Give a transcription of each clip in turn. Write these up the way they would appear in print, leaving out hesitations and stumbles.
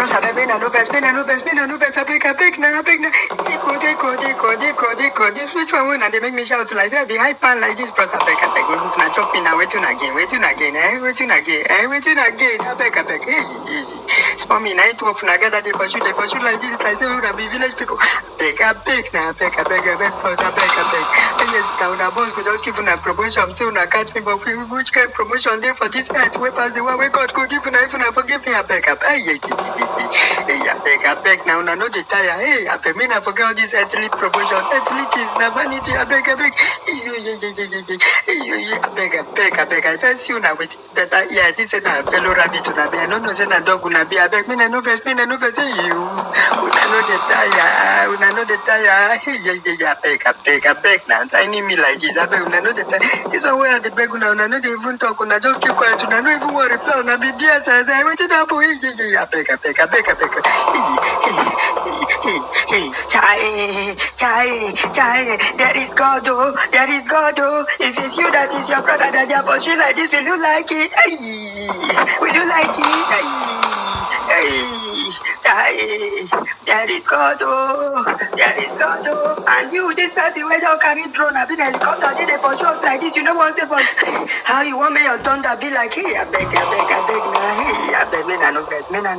Bros, I beg, no verse, no verse, no verse, I beg, now. Cody, which one when they make me shout like that? Be hype pan like this, bros, I beg, go move na chopping now, waiting again, waiting again, I beg, hey. Small me, night wolf, naga, they pursue like this, I say, would be village people. I beg, now, bros, I beg. Yes, now, boss could just give you a promotion, so I can't remember which kind of promotion there for this night, where pass the one we God could give you, if you forgive me, I beg, I beg now, I know the tire. Hey, I beg me, I forget all this earthly promotion, earthly things, na vanity. I beg. I beg. I first you now with it better. Yeah, this is a fellow rabbit to be. I don't know, say na dog gonna be. I beg me, I know first, Hey, you. I know the tire. Hey, I beg now. Tiny me like this. I beg, I know the tire. This one where the beg now, I know they even talk, I just keep quiet, I know even want reply, I be dear, I waited up. I beg. Chai, there is God, oh. If it's you that is your brother that you're pushing like this, will you like it? Will you like it? Chai, there is God, oh. And you, this person, where you carry drone, I be helicopter, did they pursue us like this? You know what I'm saying? How you want me your thunder be like, hey, I beg, now, hey, I beg, me no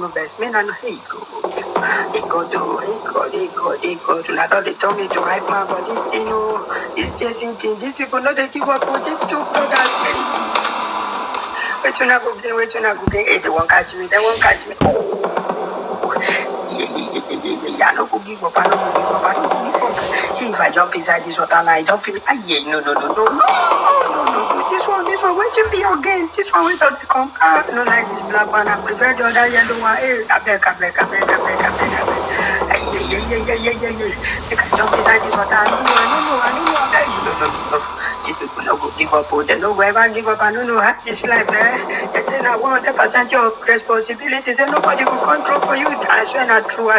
verse, hey, God. Now don't they tell me to hype man for this thing, oh, this chasing thing. These people know they give up on these two brothers. Wait till I go again. Hey, they won't catch me. Oh, yeah. I don't go give up. Hey, if I jump inside this water now, I don't feel. No. This one, wait to be again. This one, wait till they come. I don't like this black one. I prefer the other yellow one. Hey, I beg. They can jump inside this water. I don't know. Hey, no. These people no go give up. They no go ever give up. I don't know how this life, They say now 100% your responsibility. Say nobody will control for you. I swear not true.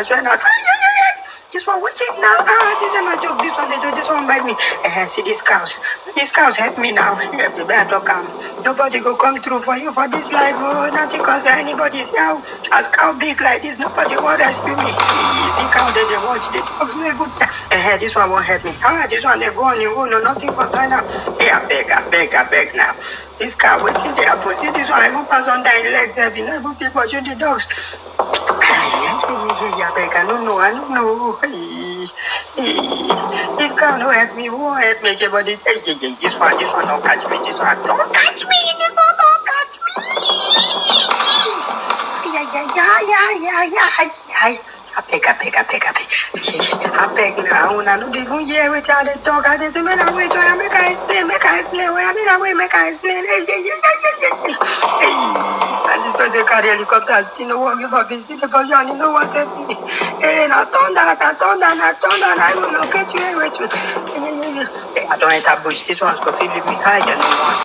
This one, what's it now? This is my joke. This one, they do. This one bite me. See these cows. These cows help me now. Everybody don't come. Nobody go come through for you for this life. Oh, nothing concern anybody. See how as cow big like this, nobody will rescue me. See cow they watch the dogs no even. This one won't help me. This one they go on your own. No, nothing concern now. Hey, I beg now. This cow waiting there. See this one even pass on their legs. You know, even people shoot the dogs. I beg, I don't know. If God don't help me, who will help me? Everybody, this one don't catch me. This one don't catch me. This one don't catch me. I beg now. I don't even hear what they talk. I just say, man, I wait. I make I explain. Make I explain. And this person carry helicopter, still no one give up, still the boy, and you know what's happening. Hey, na thunder, I will locate you, wait. I don't enter bush, this one's coffee, leave me high, you know what.